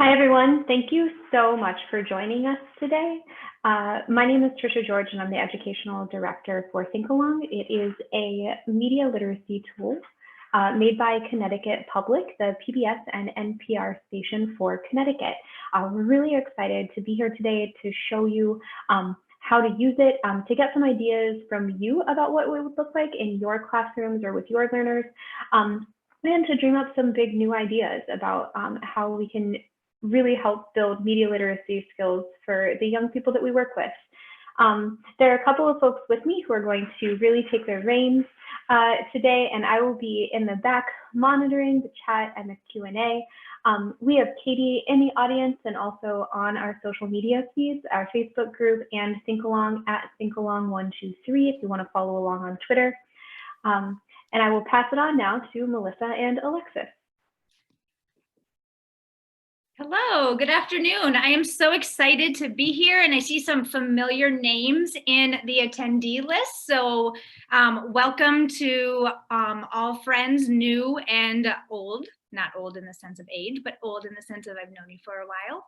Hi, everyone. Thank you so much for joining us today. My name is Trisha George, and I'm the Educational Director for Thinkalong. It is a media literacy tool made by Connecticut Public, the PBS and NPR station for Connecticut. We're really excited to be here today to show you how to use it, to get some ideas from you about what it would look like in your classrooms or with your learners, and to dream up some big new ideas about how we can really help build media literacy skills for the young people that we work with. There are a couple of folks with me who are going to really take their reins today, and I will be in the back monitoring the chat and the Q&A. We have Katie in the audience and also on our social media feeds, our Facebook group, and Thinkalong at Thinkalong123 if you want to follow along on Twitter. And I will pass it on now to Melissa and Alexis. Hello, good afternoon. I am so excited to be here, and I see some familiar names in the attendee list. So welcome to all friends, new and old. Not old in the sense of age, but old in the sense of I've known you for a while.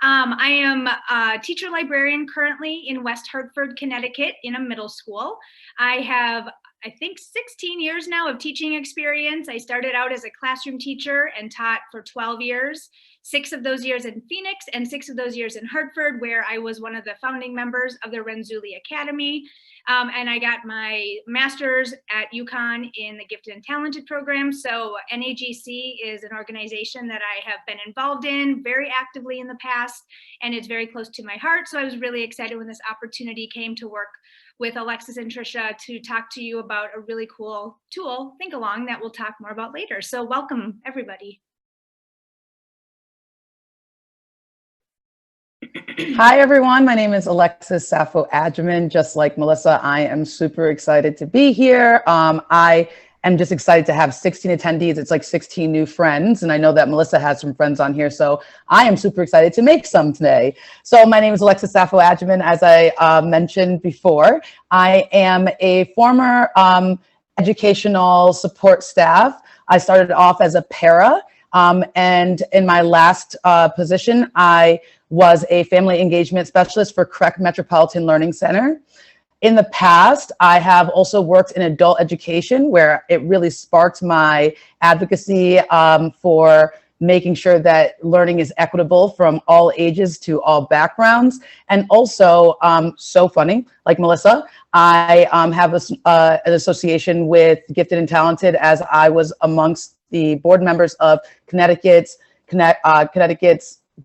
I am a teacher librarian currently in West Hartford, Connecticut in a middle school. I have, I think, 16 years now of teaching experience. I started out as a classroom teacher and taught for 12 years, 6 of those years in Phoenix and 6 of those years in Hartford, where I was one of the founding members of the Renzulli Academy. And I got my master's at UConn in the Gifted and Talented program. So NAGC is an organization that I have been involved in very actively in the past, and it's very close to my heart. So I was really excited when this opportunity came to work with Alexis and Trisha to talk to you about a really cool tool, Thinkalong, that we'll talk more about later. So welcome, everybody. Hi, everyone. My name is Alexis Sappho-Agyeman. Just like Melissa, I am super excited to be here. I am just excited to have 16 attendees. It's like 16 new friends. And I know that Melissa has some friends on here. So I am super excited to make some today. So my name is Alexis Sappho-Agyeman. As I mentioned before, I am a former educational support staff. I started off as a para. And in my last position, I was a family engagement specialist for Craig Metropolitan Learning Center. In the past, I have also worked in adult education, where it really sparked my advocacy for making sure that learning is equitable from all ages to all backgrounds. And also, so funny, like Melissa, I have an association with Gifted and Talented, as I was amongst the board members of Connecticut's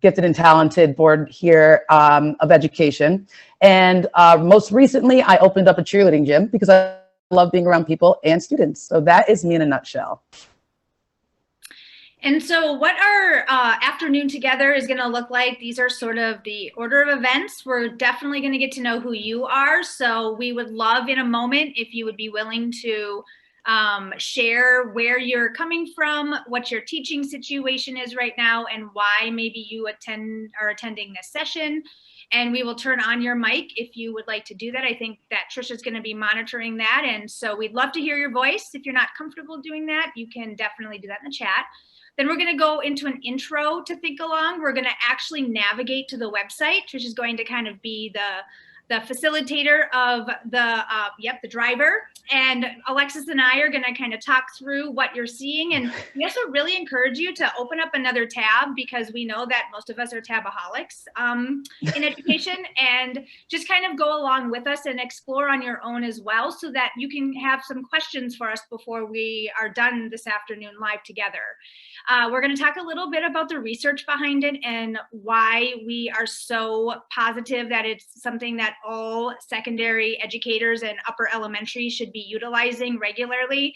Gifted and Talented board here of education. And most recently, I opened up a cheerleading gym because I love being around people and students. So that is me in a nutshell. And so what our afternoon together is going to look like, these are sort of the order of events. We're definitely going to get to know who you are. So we would love in a moment if you would be willing to share where you're coming from, what your teaching situation is right now, and why maybe you are attending this session. And we will turn on your mic if you would like to do that. I think that Trisha's going to be monitoring that. And so we'd love to hear your voice. If you're not comfortable doing that, you can definitely do that in the chat. Then we're going to go into an intro to Thinkalong. We're going to actually navigate to the website. Trisha's going to kind of be the facilitator of the driver. And Alexis and I are going to kind of talk through what you're seeing. And we also really encourage you to open up another tab, because we know that most of us are tabaholics in education, and just kind of go along with us and explore on your own as well, so that you can have some questions for us before we are done this afternoon live together. We're going to talk a little bit about the research behind it and why we are so positive that it's something that all secondary educators and upper elementary should be utilizing regularly.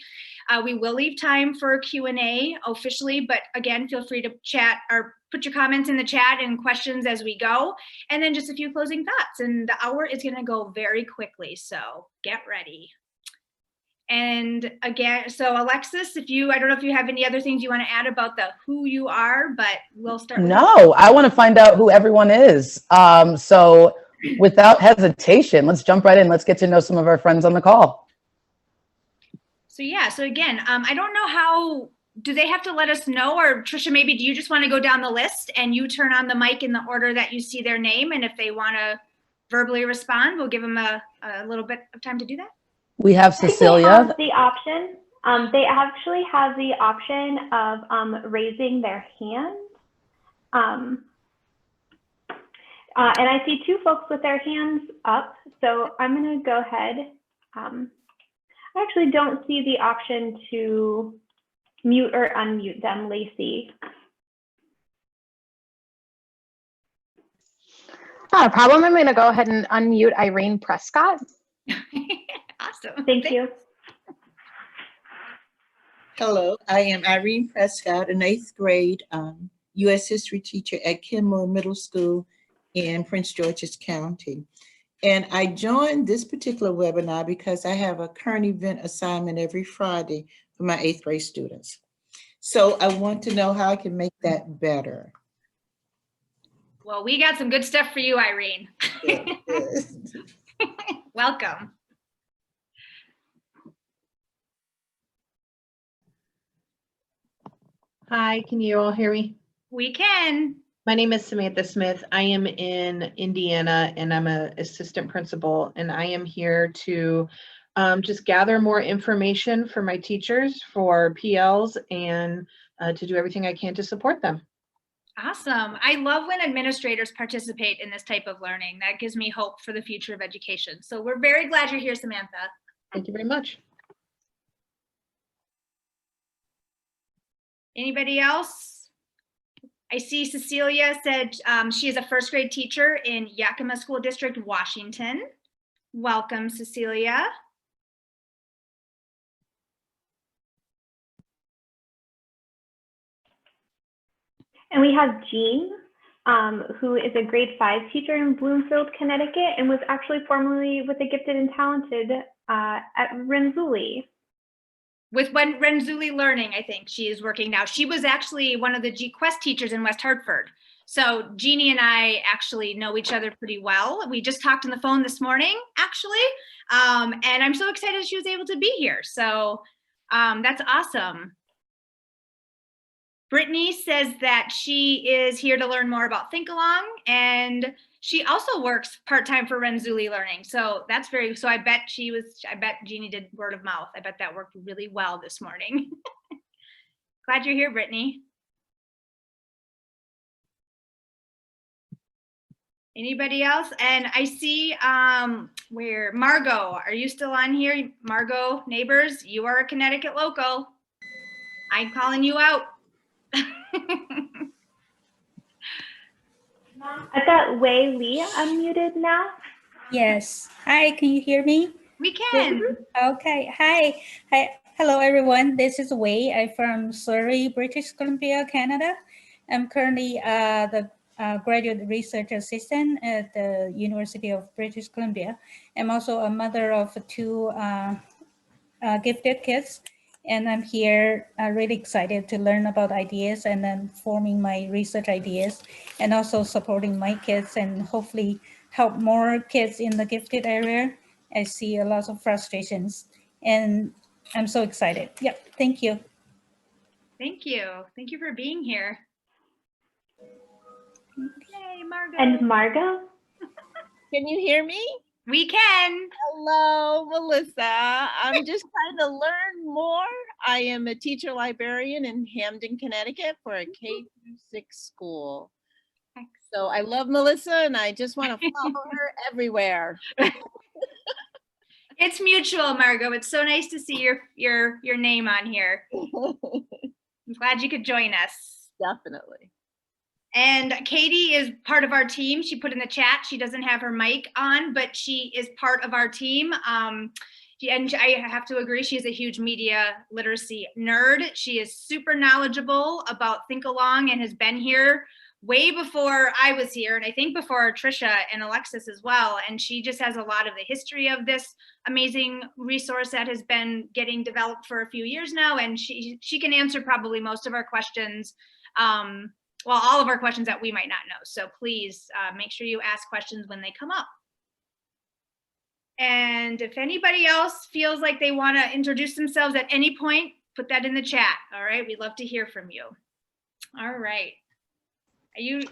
We will leave time for Q&A officially, but again, feel free to chat or put your comments in the chat and questions as we go. And then just a few closing thoughts. And the hour is going to go very quickly, so get ready. And again, so Alexis, I don't know if you have any other things you want to add about who you are, but we'll start. No, I want to find out who everyone is. So without hesitation, let's jump right in. Let's get to know some of our friends on the call. So yeah, so again, I don't know how do they have to let us know, or Trisha, maybe do you just want to go down the list and you turn on the mic in the order that you see their name, and if they want to verbally respond, we'll give them a little bit of time to do that? We have Cecilia. They have the option. They actually have the option of raising their hand. And I see two folks with their hands up, so I'm going to go ahead. I actually don't see the option to mute or unmute them, Lacey. Not a problem. I'm going to go ahead and unmute Irene Prescott. Awesome. Thank you. Hello, I am Irene Prescott, an 8th grade U.S. history teacher at Kenmore Middle School in Prince George's County. And I joined this particular webinar because I have a current event assignment every Friday for my 8th grade students. So I want to know how I can make that better. Well, we got some good stuff for you, Irene. Welcome. Hi, can you all hear me? We can. My name is Samantha Smith. I am in Indiana and I'm an assistant principal, and I am here to just gather more information for my teachers for PLs and to do everything I can to support them. Awesome. I love when administrators participate in this type of learning. That gives me hope for the future of education. So we're very glad you're here, Samantha. Thank you very much. Anybody else? I see Cecilia said she is a 1st grade teacher in Yakima School District, Washington. Welcome, Cecilia. And we have Jean, who is a grade 5 teacher in Bloomfield, Connecticut, and was actually formerly with the Gifted and Talented at Renzulli. With Renzulli Learning, I think she is working now. She was actually one of the G-Quest teachers in West Hartford. So Jeannie and I actually know each other pretty well. We just talked on the phone this morning, actually. And I'm so excited she was able to be here. So that's awesome. Brittany says that she is here to learn more about Thinkalong, and she also works part-time for Renzulli Learning. So that's so I bet Jeannie did word of mouth. I bet that worked really well this morning. Glad you're here, Brittany. Anybody else? And I see where Margot, are you still on here? Margot Neighbors, you are a Connecticut local. I'm calling you out. I've got Wei Lee unmuted now. Yes. Hi, can you hear me? We can. Okay. Hi. Hello, everyone. This is Wei. I'm from Surrey, British Columbia, Canada. I'm currently the graduate research assistant at the University of British Columbia. I'm also a mother of 2 gifted kids. And I'm here really excited to learn about ideas and then forming my research ideas and also supporting my kids and hopefully help more kids in the gifted area. I see a lot of frustrations and I'm so excited. Yep, thank you. Thank you. Thank you for being here. Okay, Margot. And Margot? Can you hear me? We can. Hello, Melissa. I'm just trying to learn more. I am a teacher librarian in Hamden, Connecticut for a K-6 school. So I love Melissa and I just want to follow her everywhere. It's mutual, Margot. It's so nice to see your name on here. I'm glad you could join us. Definitely. And Katie is part of our team. She put in the chat, she doesn't have her mic on, but she is part of our team. And I have to agree, she is a huge media literacy nerd. She is super knowledgeable about Thinkalong and has been here way before I was here, and I think before Trisha and Alexis as well. And she just has a lot of the history of this amazing resource that has been getting developed for a few years now. And she can answer probably most of our questions. Well, all of our questions that we might not know. So please make sure you ask questions when they come up. And if anybody else feels like they want to introduce themselves at any point, put that in the chat. All right. We'd love to hear from you. All right. Are you?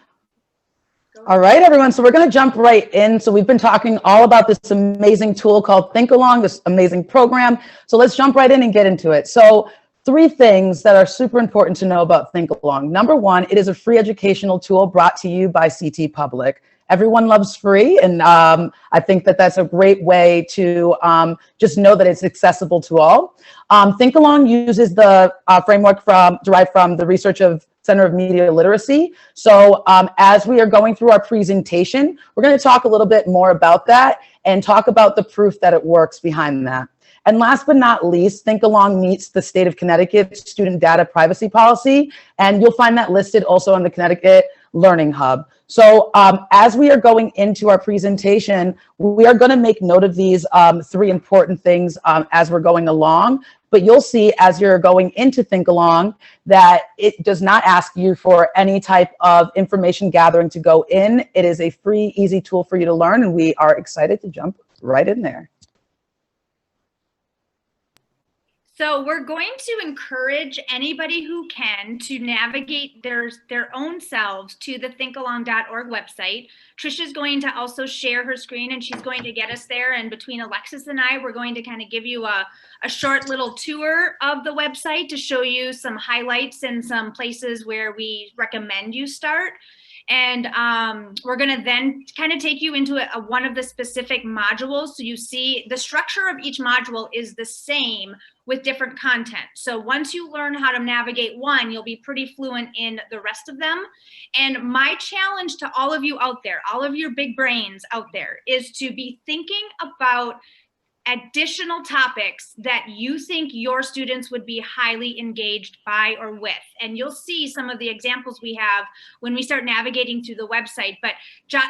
All right, everyone. So we're going to jump right in. So we've been talking all about this amazing tool called Thinkalong, this amazing program. So let's jump right in and get into it. So 3 things that are super important to know about Thinkalong. Number 1, it is a free educational tool brought to you by CT Public. Everyone loves free, and I think that that's a great way to just know that it's accessible to all. Thinkalong uses the framework derived from the research of Center of Media Literacy. So as we are going through our presentation, we're going to talk a little bit more about that and talk about the proof that it works behind that. And last but not least, Thinkalong meets the state of Connecticut student data privacy policy, and you'll find that listed also on the Connecticut Learning Hub. So as we are going into our presentation, we are going to make note of these 3 important things as we're going along. But you'll see as you're going into Thinkalong that it does not ask you for any type of information gathering to go in. It is a free, easy tool for you to learn, and we are excited to jump right in there. So we're going to encourage anybody who can to navigate their own selves to the thinkalong.org website. Trisha's going to also share her screen, and she's going to get us there. And between Alexis and I, we're going to kind of give you a short little tour of the website to show you some highlights and some places where we recommend you start. And we're going to then kind of take you into one of the specific modules. So you see the structure of each module is the same with different content. So once you learn how to navigate one, you'll be pretty fluent in the rest of them. And my challenge to all of you out there, all of your big brains out there, is to be thinking about additional topics that you think your students would be highly engaged by or with. And you'll see some of the examples we have when we start navigating through the website, but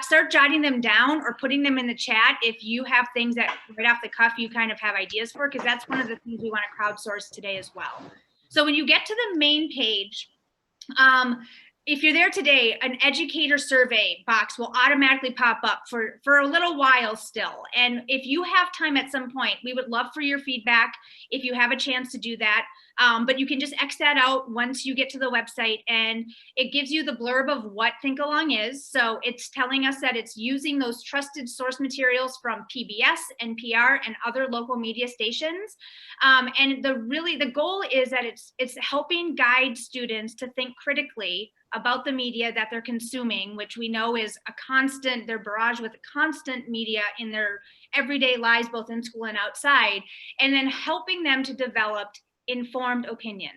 start jotting them down or putting them in the chat if you have things that right off the cuff you kind of have ideas for, because that's one of the things we want to crowdsource today as well. So when you get to the main page, if you're there today, an educator survey box will automatically pop up for a little while still. And if you have time at some point, we would love for your feedback if you have a chance to do that. But you can just X that out once you get to the website, and it gives you the blurb of what Thinkalong is. So it's telling us that it's using those trusted source materials from PBS, NPR, and other local media stations. And the goal is that it's helping guide students to think critically about the media that they're consuming, which we know is they're barraged with constant media in their everyday lives, both in school and outside, and then helping them to develop informed opinions,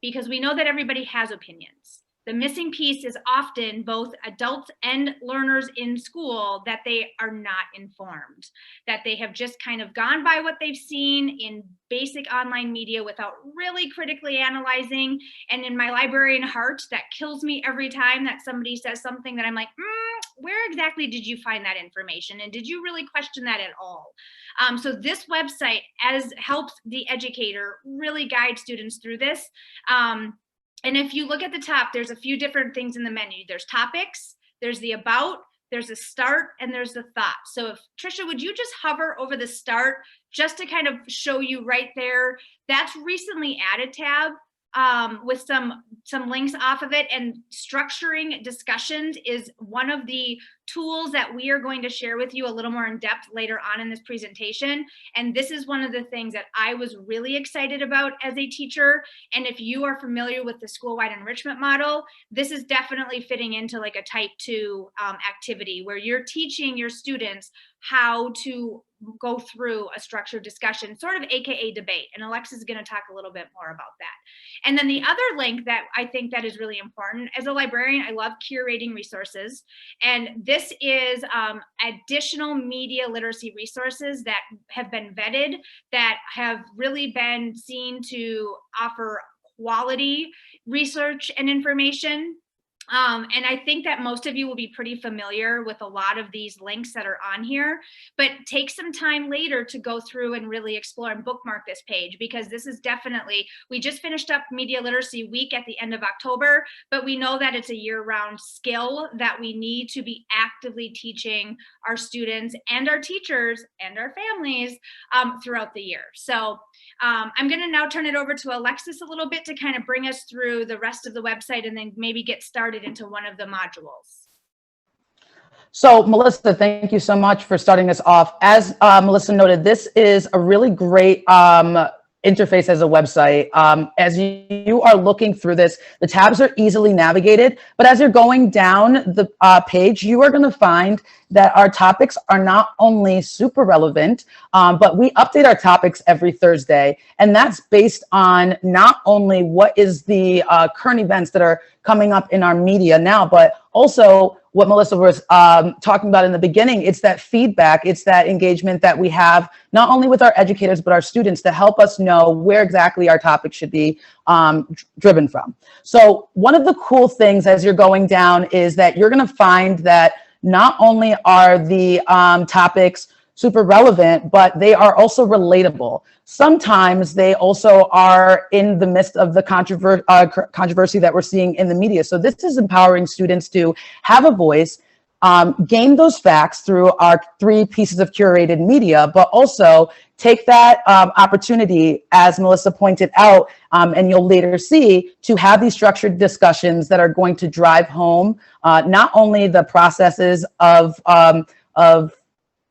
because we know that everybody has opinions. The missing piece is often both adults and learners in school that they are not informed, that they have just kind of gone by what they've seen in basic online media without really critically analyzing. And in my librarian heart, that kills me every time that somebody says something that I'm like, where exactly did you find that information? And did you really question that at all? So this website helps the educator really guide students through this. And if you look at the top, there's a few different things in the menu. There's topics, there's the about, there's a start, and there's the thought. So if Trisha, would you just hover over the start just to kind of show you right there? That's recently added tab with some links off of it, and structuring discussions is one of the tools that we are going to share with you a little more in depth later on in this presentation. And this is one of the things that I was really excited about as a teacher. And if you are familiar with the Schoolwide Enrichment model, this is definitely fitting into like a type 2 activity where you're teaching your students how to go through a structured discussion, sort of AKA debate. And Alexis is going to talk a little bit more about that. And then the other link that I think that is really important, as a librarian, I love curating resources. And this is additional media literacy resources that have been vetted, that have really been seen to offer quality research and information. And I think that most of you will be pretty familiar with a lot of these links that are on here, but take some time later to go through and really explore and bookmark this page, because this is definitely, we just finished up Media Literacy Week at the end of October, but we know that it's a year-round skill that we need to be actively teaching our students and our teachers and our families throughout the year. So I'm going to now turn it over to Alexis a little bit to kind of bring us through the rest of the website and then maybe get started into one of the modules. So Melissa, thank you so much for starting us off. As Melissa noted, this is a really great interface as a website. As you are looking through this, the tabs are easily navigated, but as you're going down the page, you are going to find that our topics are not only super relevant, but we update our topics every Thursday. And that's based on not only what is the current events that are coming up in our media now, but also what Melissa was talking about in the beginning. It's that feedback, it's that engagement that we have, not only with our educators, but our students, to help us know where exactly our topic should be driven from. So one of the cool things as you're going down is that you're going to find that not only are the topics super relevant, but they are also relatable. Sometimes they also are in the midst of the controversy that we're seeing in the media. So this is empowering students to have a voice, gain those facts through our 3 pieces of curated media, but also take that opportunity, as Melissa pointed out, and you'll later see, to have these structured discussions that are going to drive home not only the processes of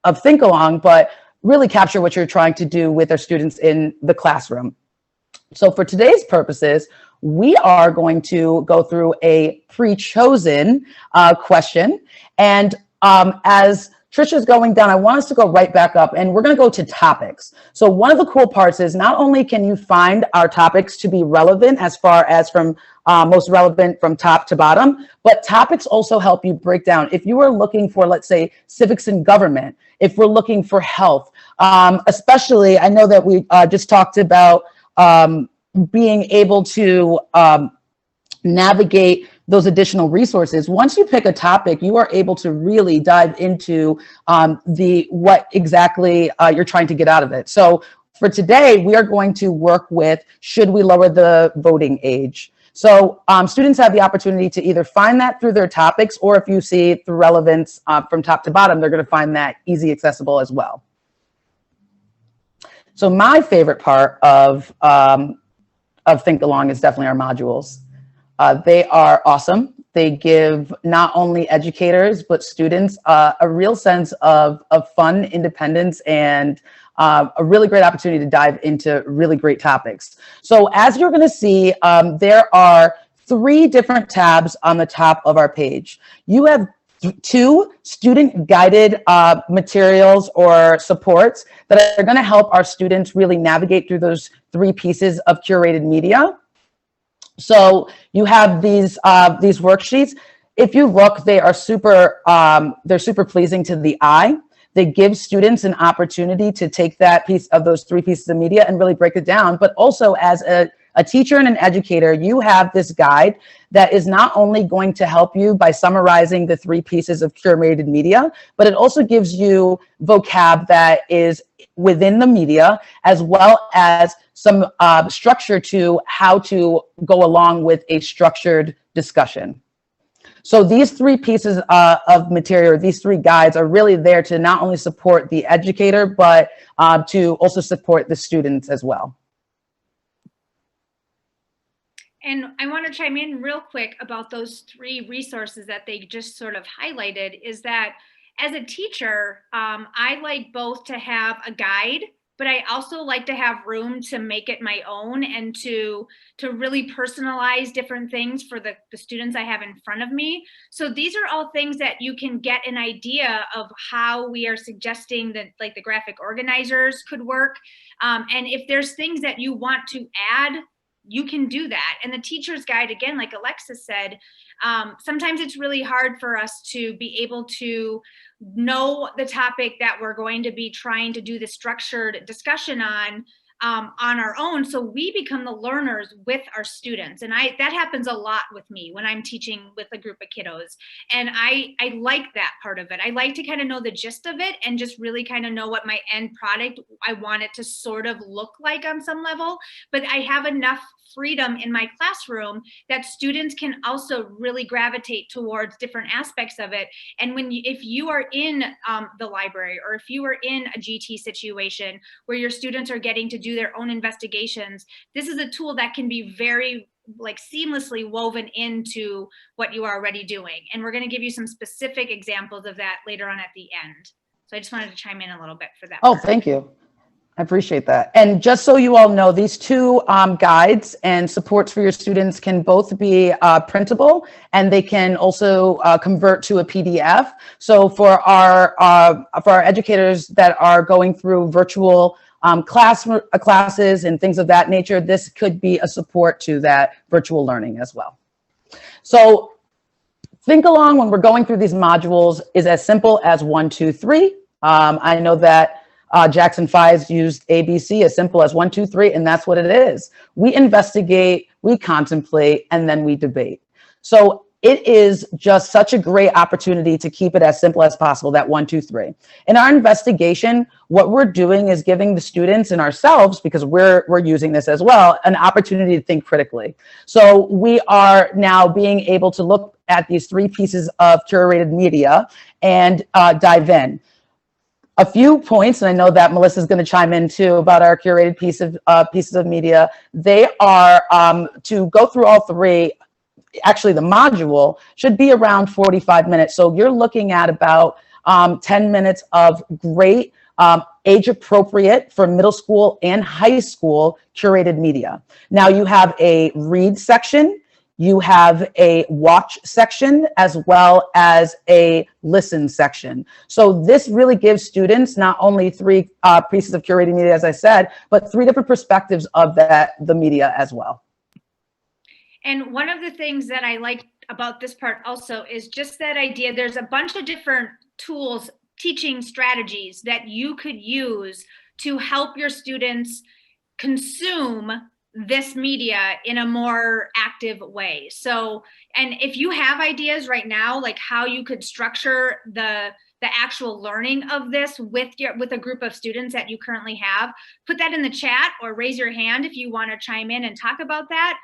Thinkalong, but really capture what you're trying to do with our students in the classroom. So for today's purposes, we are going to go through a pre-chosen question. And as Trisha's going down, I want us to go right back up, and we're going to go to topics. So one of the cool parts is not only can you find our topics to be relevant as far as from most relevant from top to bottom, but topics also help you break down. If you are looking for, let's say, civics and government, if we're looking for health, especially, I know that we just talked about being able to navigate those additional resources. Once you pick a topic, you are able to really dive into what exactly you're trying to get out of it. So for today, we are going to work with, should we lower the voting age? So students have the opportunity to either find that through their topics, or if you see the relevance from top to bottom, they're going to find that easy accessible as well. So my favorite part of Thinkalong is definitely our modules. They are awesome. They give not only educators, but students a real sense of fun, independence, and a really great opportunity to dive into really great topics. So as you're going to see, there are 3 different tabs on the top of our page. You have 2 student guided materials or supports that are going to help our students really navigate through those 3 pieces of curated media. So you have these worksheets. If you look, they are they're super pleasing to the eye. They give students an opportunity to take that piece of those 3 pieces of media and really break it down. But also as a teacher and an educator, you have this guide that is not only going to help you by summarizing the 3 pieces of curated media, but it also gives you vocab that is within the media, as well as some structure to how to go along with a structured discussion. So these 3 pieces of material, these 3 guides, are really there to not only support the educator, but to also support the students as well. And I want to chime in real quick about those 3 resources that they just sort of highlighted. Is that as a teacher, I like both to have a guide, but I also like to have room to make it my own and to really personalize different things for the students I have in front of me. So these are all things that you can get an idea of how we are suggesting that, like, the graphic organizers could work. And if there's things that you want to add, you can do that. And the teacher's guide, again, like Alexis said, sometimes it's really hard for us to be able to know the topic that we're going to be trying to do the structured discussion on our own. So we become the learners with our students. And that happens a lot with me when I'm teaching with a group of kiddos. And I like that part of it. I like to kind of know the gist of it and just really kind of know what my end product, I want it to sort of look like on some level. But I have enough freedom in my classroom that students can also really gravitate towards different aspects of it. And if you are in the library, or if you are in a GT situation where your students are getting to do their own investigations, this is a tool that can be very seamlessly woven into what you are already doing. And we're going to give you some specific examples of that later on at the end. So I just wanted to chime in a little bit for that. Oh, thank you. I appreciate that. And just so you all know, these two guides and supports for your students can both be printable, and they can also convert to a PDF. So for our educators that are going through virtual classes and things of that nature, this could be a support to that virtual learning as well. So Thinkalong, when we're going through these modules, is as simple as 1, 2, 3. I know that Jackson 5's used ABC, as simple as 1, 2, 3, and that's what it is. We investigate, we contemplate, and then we debate. So it is just such a great opportunity to keep it as simple as possible, that 1, 2, 3. In our investigation, what we're doing is giving the students and ourselves, because we're using this as well, an opportunity to think critically. So we are now being able to look at these 3 pieces of curated media and dive in. A few points, and I know that Melissa's going to chime in too about our curated pieces of media. They are to go through all 3. Actually, the module should be around 45 minutes. So you're looking at about 10 minutes of great age appropriate for middle school and high school curated media. Now you have a read section, you have a watch section, as well as a listen section. So this really gives students not only 3 pieces of curated media, as I said, but 3 different perspectives of the media as well. And one of the things that I like about this part also is just that idea. There's a bunch of different tools, teaching strategies that you could use to help your students consume this media in a more active way. So, and if you have ideas right now, like how you could structure the actual learning of this with a group of students that you currently have, put that in the chat or raise your hand if you want to chime in and talk about that.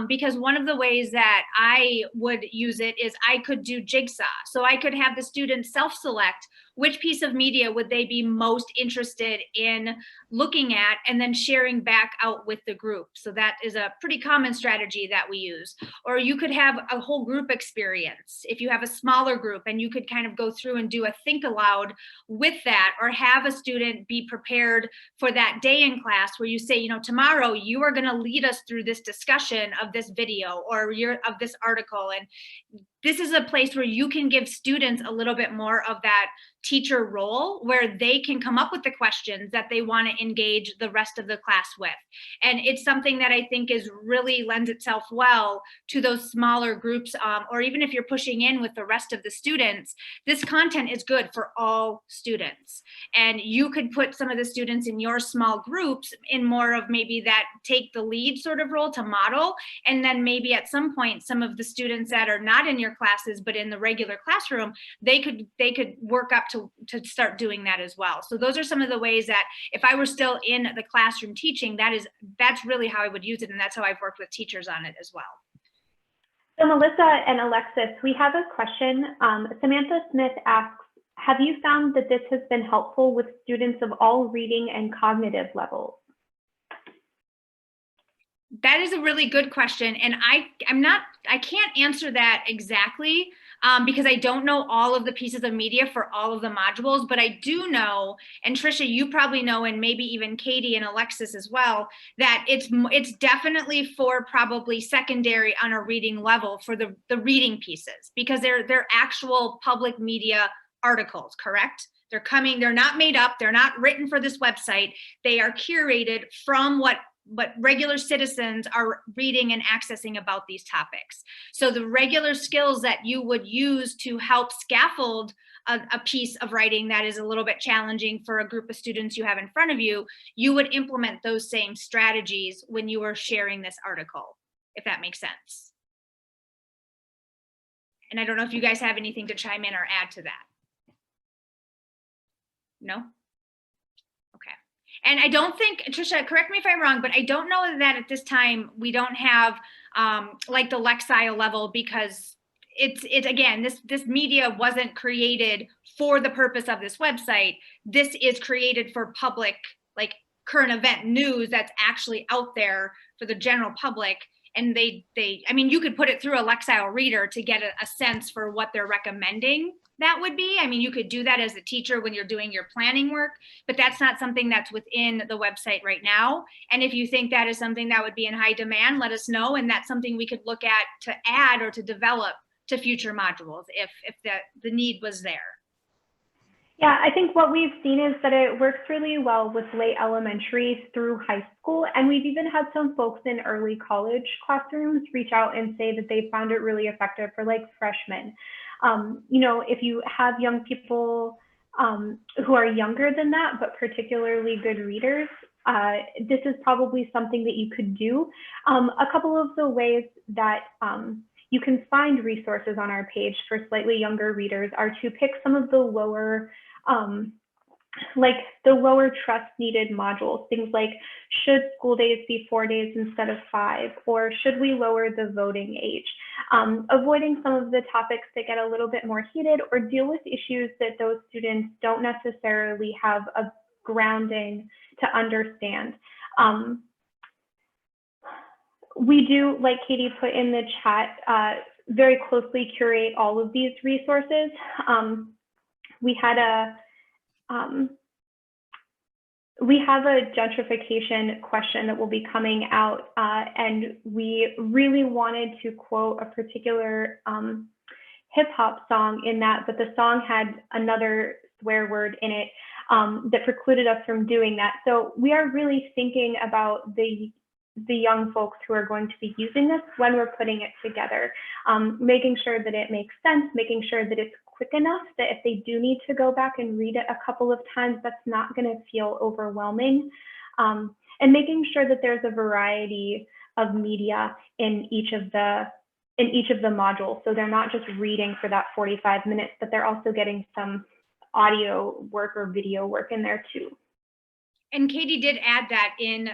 Because one of the ways that I would use it is I could do jigsaw. So I could have the students self-select which piece of media would they be most interested in looking at, and then sharing back out with the group. So that is a pretty common strategy that we use. Or you could have a whole group experience if you have a smaller group, and you could kind of go through and do a think aloud with that, or have a student be prepared for that day in class where you say, you know, tomorrow you are going to lead us through this discussion of this video or of this article. And this is a place where you can give students a little bit more of that teacher role, where they can come up with the questions that they want to engage the rest of the class with. And it's something that I think is really lends itself well to those smaller groups, or even if you're pushing in with the rest of the students, this content is good for all students. And you could put some of the students in your small groups in more of maybe that take the lead sort of role to model. And then maybe at some point, some of the students that are not in your classes, but in the regular classroom, they could work up to start doing that as well. So those are some of the ways that if I were still in the classroom teaching, that's really how I would use it. And that's how I've worked with teachers on it as well. So Melissa and Alexis, we have a question. Samantha Smith asks, have you found that this has been helpful with students of all reading and cognitive levels? That is a really good question. And I can't answer that exactly because I don't know all of the pieces of media for all of the modules, but I do know, and Trisha, you probably know, and maybe even Katie and Alexis as well, that it's definitely for probably secondary on a reading level for the reading pieces, because they're actual public media articles, correct? They're not made up, they're not written for this website, they are curated from what regular citizens are reading and accessing about these topics. So the regular skills that you would use to help scaffold a piece of writing that is a little bit challenging for a group of students you have in front of you, you would implement those same strategies when you are sharing this article, if that makes sense. And I don't know if you guys have anything to chime in or add to that. No? And I don't think, Trisha, correct me if I'm wrong, but I don't know that at this time we don't have like the Lexile level, because it's again, this media wasn't created for the purpose of this website. This is created for public, like current event news that's actually out there for the general public. And I mean, you could put it through a Lexile reader to get a sense for what they're recommending that would be. I mean, you could do that as a teacher when you're doing your planning work, but that's not something that's within the website right now. And if you think that is something that would be in high demand, let us know. And that's something we could look at to add or to develop to future modules if the need was there. Yeah, I think what we've seen is that it works really well with late elementary through high school. And we've even had some folks in early college classrooms reach out and say that they found it really effective for like freshmen. You know, if you have young people who are younger than that, but particularly good readers, this is probably something that you could do. A couple of the ways that you can find resources on our page for slightly younger readers are to pick some of the lower, like the lower trust needed modules, things like, should school days be 4 days instead of 5, or should we lower the voting age? Avoiding some of the topics that get a little bit more heated or deal with issues that those students don't necessarily have a grounding to understand. We do, like Katie put in the chat, very closely curate all of these resources. We have a gentrification question that will be coming out, and we really wanted to quote a particular hip hop song in that, but the song had another swear word in it that precluded us from doing that. So we are really thinking about the young folks who are going to be using this when we're putting it together, making sure that it makes sense, making sure that it's quick enough that if they do need to go back and read it a couple of times, that's not going to feel overwhelming, and making sure that there's a variety of media in each of the modules. So they're not just reading for that 45 minutes, but they're also getting some audio work or video work in there too. And Katie did add that in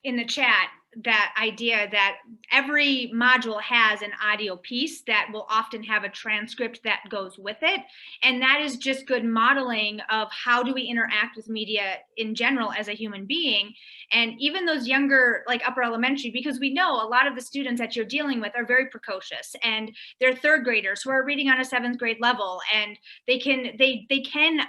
the chat, that idea that every module has an audio piece that will often have a transcript that goes with it. And that is just good modeling of how do we interact with media in general as a human being. And even those younger, like upper elementary, because we know a lot of the students that you're dealing with are very precocious, and they're third graders who are reading on a 7th grade level, and they can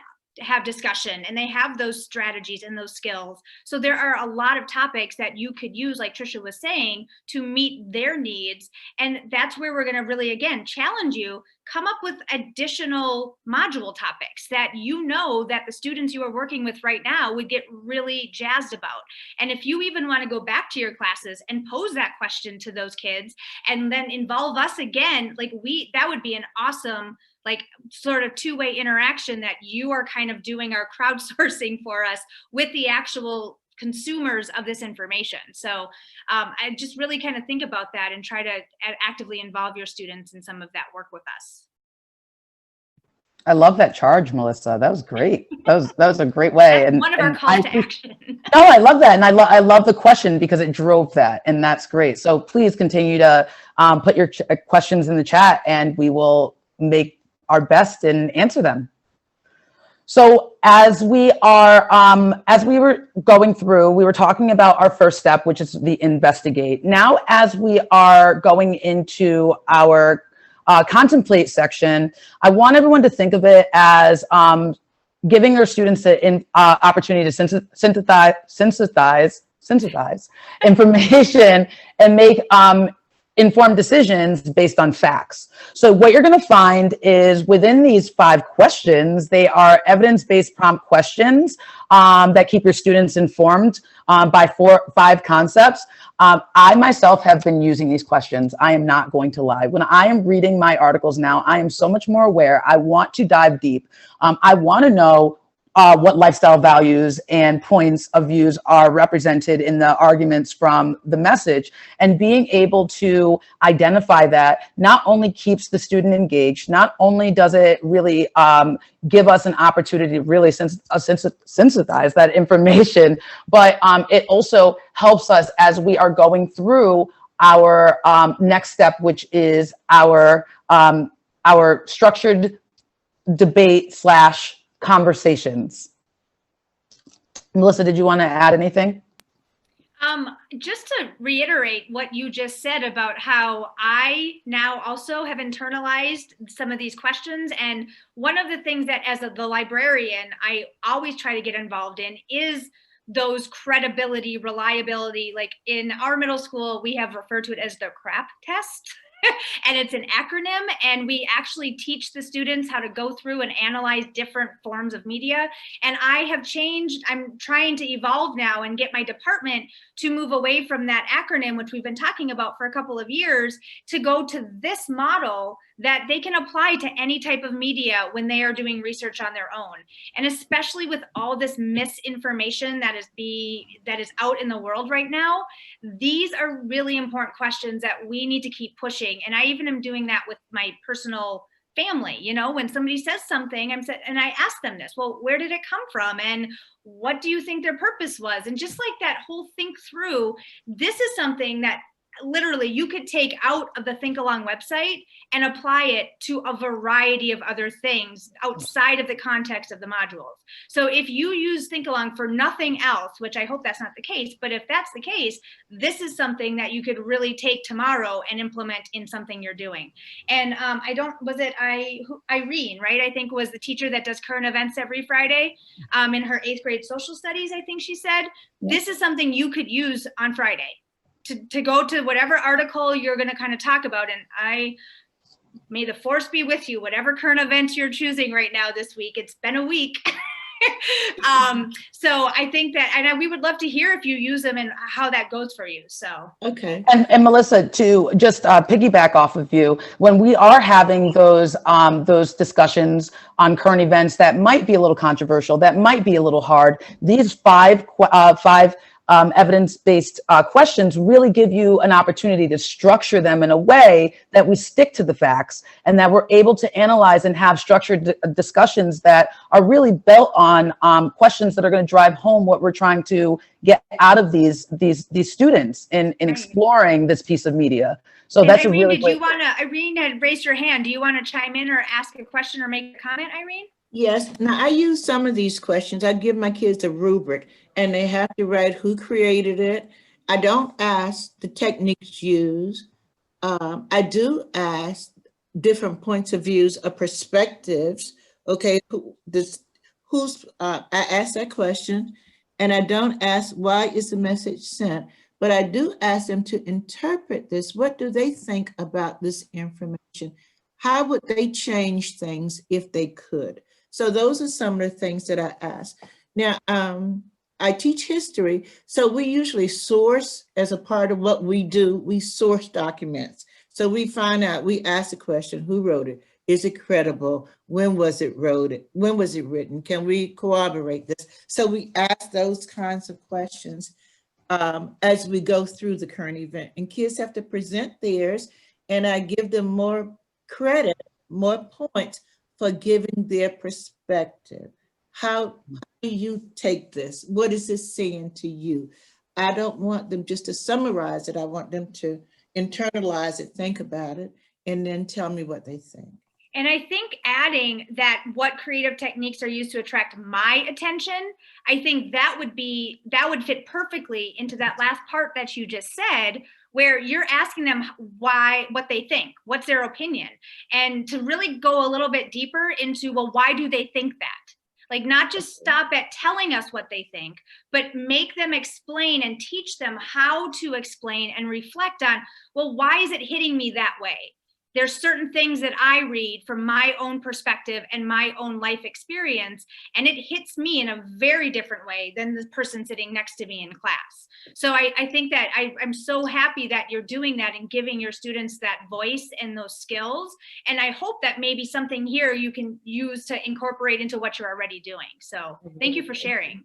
have discussion, and they have those strategies and those skills. So there are a lot of topics that you could use, like Trisha was saying, to meet their needs. And that's where we're going to really, again, challenge you, come up with additional module topics that you know that the students you are working with right now would get really jazzed about. And if you even want to go back to your classes and pose that question to those kids and then involve us again, like that would be an awesome, like sort of two-way interaction, that you are kind of doing our crowdsourcing for us with the actual consumers of this information. So I just really kind of think about that and try to actively involve your students in some of that work with us. I love that charge, Melissa. That was great. That was a great way. That's one of our calls to action. No, I love that. And I love the question because it drove that, and that's great. So please continue to put your questions in the chat, and we will make our best and answer them. So as we were going through, we were talking about our first step, which is the investigate. Now, as we are going into our contemplate section, I want everyone to think of it as giving your students the opportunity to synthesize information and make informed decisions based on facts. So what you're going to find is within these 5 questions, they are evidence-based prompt questions that keep your students informed by 5 concepts. I myself have been using these questions. I am not going to lie. When I am reading my articles now, I am so much more aware. I want to dive deep. I want to know what lifestyle values and points of views are represented in the arguments from the message. And being able to identify that not only keeps the student engaged, not only does it really give us an opportunity to really sensitize that information, but it also helps us as we are going through our next step, which is our structured debate / conversations. Melissa, did you want to add anything? Just to reiterate what you just said about how I now also have internalized some of these questions. And one of the things that as the librarian, I always try to get involved in is those credibility, reliability. Like in our middle school, we have referred to it as the CRAP test. And it's an acronym, and we actually teach the students how to go through and analyze different forms of media. And I have changed, I'm trying to evolve now and get my department to move away from that acronym, which we've been talking about for a couple of years, to go to this model that they can apply to any type of media when they are doing research on their own. And especially with all this misinformation that is out in the world right now, these are really important questions that we need to keep pushing. And I even am doing that with my personal family. You know, when somebody says something, and I ask them this, well, where did it come from? And what do you think their purpose was? And just like that whole think through, this is something that literally you could take out of the Thinkalong website and apply it to a variety of other things outside of the context of the modules. So if you use Thinkalong for nothing else, which I hope that's not the case, but if that's the case, this is something that you could really take tomorrow and implement in something you're doing. And Irene, right? I think was the teacher that does current events every Friday in her 8th grade social studies, I think she said. This is something you could use on Friday. To go to whatever article you're going to kind of talk about. And may the force be with you, whatever current events you're choosing right now this week. It's been a week. So I think that, and we would love to hear if you use them and how that goes for you. So. Okay. And Melissa, to just piggyback off of you, when we are having those discussions on current events that might be a little controversial, that might be a little hard, these five evidence-based questions really give you an opportunity to structure them in a way that we stick to the facts and that we're able to analyze and have structured discussions that are really built on questions that are going to drive home what we're trying to get out of these students in exploring this piece of media. So and that's Irene, a really did you want to, Irene had raised your hand. Do you want to chime in or ask a question or make a comment, Irene? Yes. Now, I use some of these questions. I give my kids a rubric, and they have to write who created it. I don't ask the techniques used. I do ask different points of views or perspectives. Okay, I ask that question, and I don't ask why is the message sent, but I do ask them to interpret this. What do they think about this information? How would they change things if they could? So those are some of the things that I ask. Now, I teach history, so we usually source as a part of what we do. We source documents. So we find out, we ask the question, who wrote it? Is it credible? When was it wrote? When was it written? Can we corroborate this? So we ask those kinds of questions as we go through the current event. And kids have to present theirs, and I give them more credit, more points for giving their perspective. How do you take this? What is this saying to you? I don't want them just to summarize it. I want them to internalize it, think about it, and then tell me what they think. And I think adding that what creative techniques are used to attract my attention, I think that would fit perfectly into that last part that you just said, where you're asking them what they think, what's their opinion, and to really go a little bit deeper into, well, why do they think that? Like, not just stop at telling us what they think, but make them explain and teach them how to explain and reflect on, well, why is it hitting me that way? there's certain things that I read from my own perspective and my own life experience, and it hits me in a very different way than the person sitting next to me in class. So I think that I'm so happy that you're doing that and giving your students that voice and those skills. And I hope that maybe something here you can use to incorporate into what you're already doing. So thank you for sharing.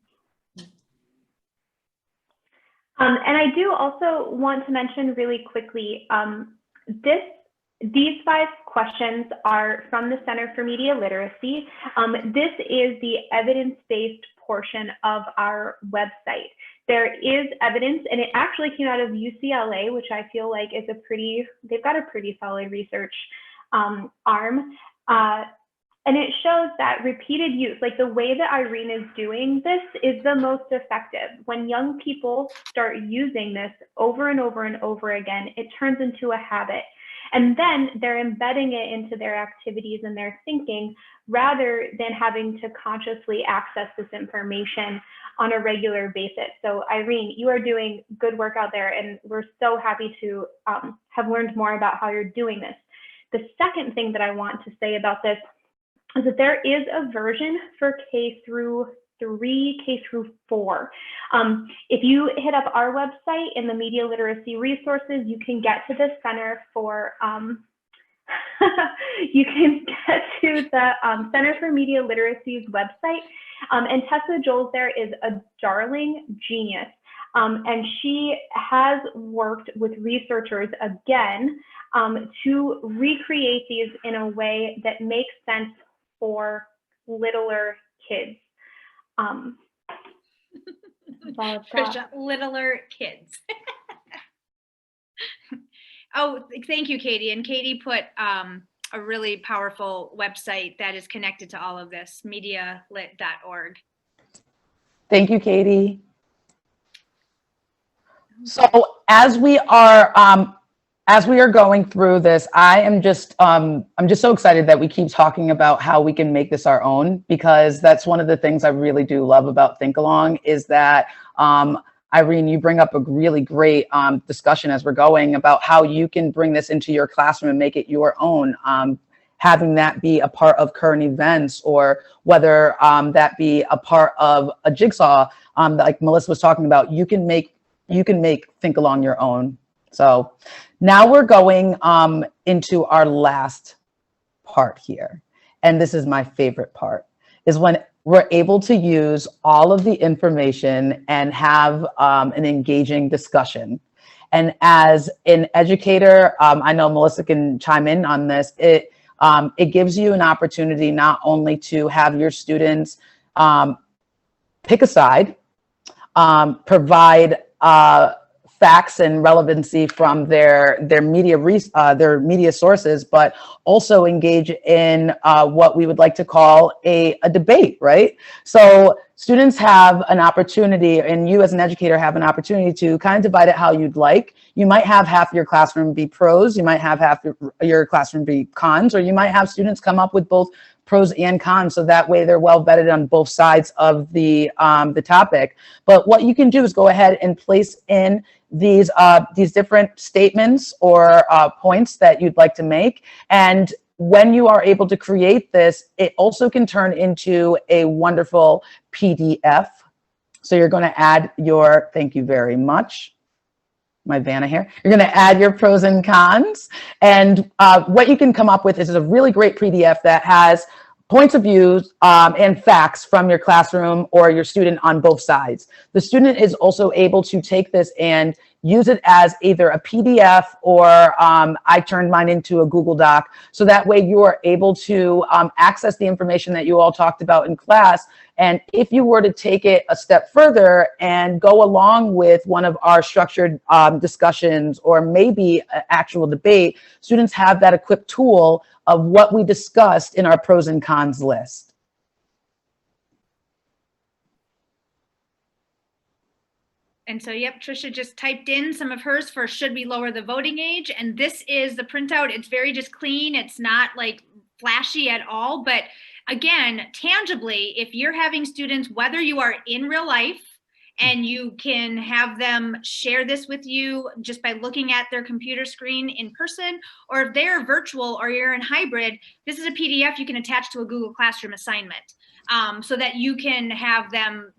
And I do also want to mention really quickly, these 5 questions are from the Center for Media Literacy. This is the evidence-based portion of our website. There is evidence, and it actually came out of UCLA, which I feel like is they've got a pretty solid research arm. And it shows that repeated use, like the way that Irene is doing this, is the most effective. When young people start using this over and over and over again, it turns into a habit. And then they're embedding it into their activities and their thinking, rather than having to consciously access this information on a regular basis. So Irene, you are doing good work out there, and we're so happy to have learned more about how you're doing this. The second thing that I want to say about this is that there is a version for K through 3, K through 4. If you hit up our website in the media literacy resources, you can get to the Center for you can get to the Center for Media Literacy's website, and Tessa Joles there is a darling genius, and she has worked with researchers again to recreate these in a way that makes sense for littler kids. Trisha, littler kids. Oh, thank you, Katie. And Katie put a really powerful website that is connected to all of this, medialit.org. Thank you, Katie. So as we are going through this, I'm just so excited that we keep talking about how we can make this our own, because that's one of the things I really do love about Thinkalong is that, Irene, you bring up a really great discussion as we're going about how you can bring this into your classroom and make it your own, having that be a part of current events, or whether that be a part of a jigsaw, like Melissa was talking about. You can make Thinkalong your own. So now we're going into our last part here. And this is my favorite part, is when we're able to use all of the information and have an engaging discussion. And as an educator, I know Melissa can chime in on this, it gives you an opportunity not only to have your students pick a side, provide facts and relevancy from their media sources, but also engage in what we would like to call a debate, right? So students have an opportunity, and you as an educator have an opportunity to kind of divide it how you'd like. You might have half your classroom be pros, you might have half your classroom be cons, or you might have students come up with both pros and cons, so that way they're well vetted on both sides of the topic. But what you can do is go ahead and place in these different statements or points that you'd like to make. And when you are able to create this, it also can turn into a wonderful PDF. So you're going to add your, thank you very much, my Vanna here. You're going to add your pros and cons. And what you can come up with is a really great PDF that has points of views and facts from your classroom or your student on both sides. The student is also able to take this and use it as either a PDF or I turned mine into a Google Doc. So that way you are able to access the information that you all talked about in class. And if you were to take it a step further and go along with one of our structured discussions or maybe an actual debate, students have that equipped tool of what we discussed in our pros and cons list. And so, yep, Trisha just typed in some of hers for should we lower the voting age? And this is the printout. It's very just clean. It's not like flashy at all. But again, tangibly, if you're having students, whether you are in real life and you can have them share this with you just by looking at their computer screen in person, or if they're virtual or you're in hybrid, this is a PDF you can attach to a Google Classroom assignment. So that you can have them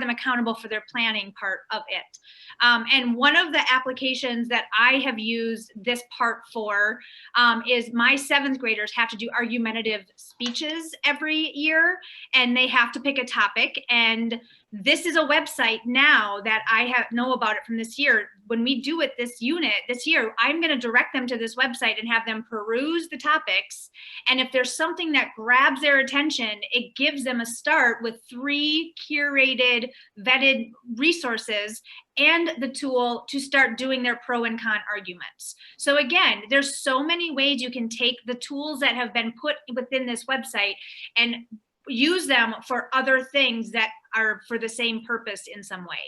accountable for their planning part of it. And one of the applications that I have used this part for is my 7th graders have to do argumentative speeches every year, and they have to pick a topic. And this is a website now that I know about it from this year. When we do it this year, I'm going to direct them to this website and have them peruse the topics. And if there's something that grabs their attention, it gives them a start with 3 curated, vetted resources and the tool to start doing their pro and con arguments. So again, there's so many ways you can take the tools that have been put within this website and use them for other things that are for the same purpose in some way.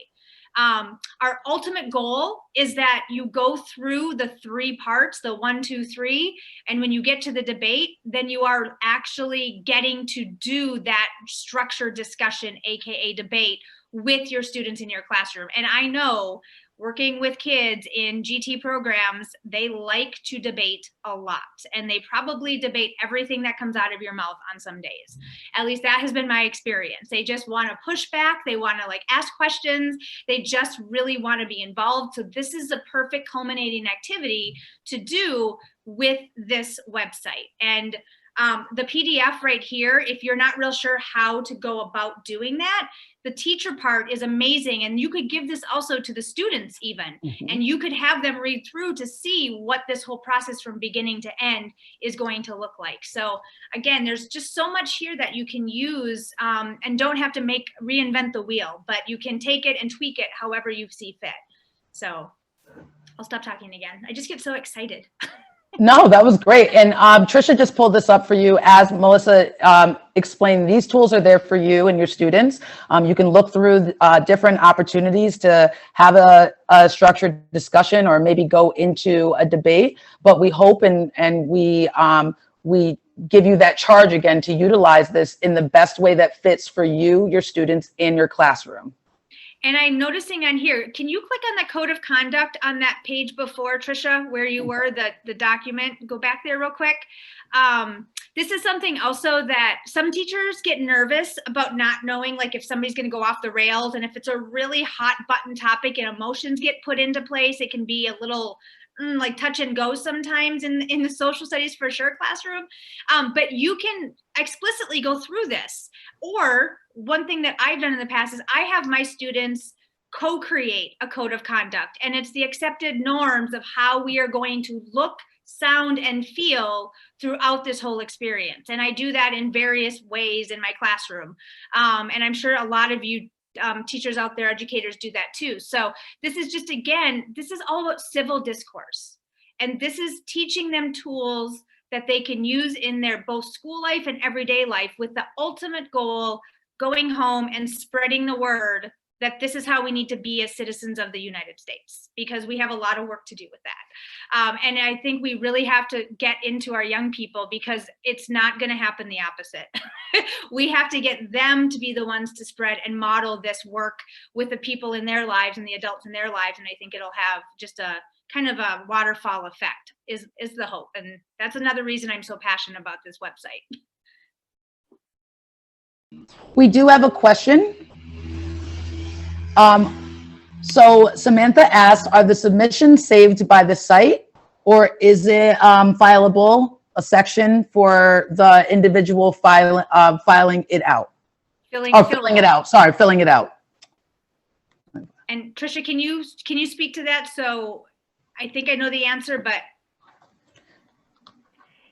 Our ultimate goal is that you go through the 3 parts, the 1, 2, 3, and when you get to the debate, then you are actually getting to do that structured discussion, AKA debate, with your students in your classroom. And I know working with kids in GT programs, they like to debate a lot, and they probably debate everything that comes out of your mouth on some days. At least that has been my experience. They just want to push back. They want to ask questions. They just really want to be involved. So this is a perfect culminating activity to do with this website. And the PDF right here, if you're not real sure how to go about doing that, the teacher part is amazing. And you could give this also to the students even, and you could have them read through to see what this whole process from beginning to end is going to look like. So again, there's just so much here that you can use and don't have to reinvent the wheel, but you can take it and tweak it however you see fit. So I'll stop talking again. I just get so excited. No, that was great. And Trisha just pulled this up for you. As Melissa explained, these tools are there for you and your students. You can look through different opportunities to have a structured discussion or maybe go into a debate. But we hope and we give you that charge again to utilize this in the best way that fits for you, your students, in your classroom. And I'm noticing on here, can you click on the code of conduct on that page before, Trisha, where you were, the document? Go back there real quick. This is something also that some teachers get nervous about not knowing, if somebody's going to go off the rails. And if it's a really hot button topic and emotions get put into place, it can be a little touch and go sometimes in the social studies for sure classroom. But you can explicitly go through this. Or one thing that I've done in the past is I have my students co-create a code of conduct, and it's the accepted norms of how we are going to look, sound, and feel throughout this whole experience. And I do that in various ways in my classroom. And I'm sure a lot of you teachers out there, educators, do that too. So this is just, again, this is all about civil discourse. And this is teaching them tools that they can use in their both school life and everyday life, with the ultimate goal going home and spreading the word that this is how we need to be as citizens of the United States, because we have a lot of work to do with that. And I think we really have to get into our young people, because it's not going to happen the opposite. We have to get them to be the ones to spread and model this work with the people in their lives and the adults in their lives. And I think it'll have just a kind of a waterfall effect is the hope. And that's another reason I'm so passionate about this website. We do have a question. So Samantha asked, are the submissions saved by the site, or is it fileable, a section for the individual filing it out? Filling it out. Sorry, filling it out. And Trisha, can you speak to that? So I think I know the answer, but.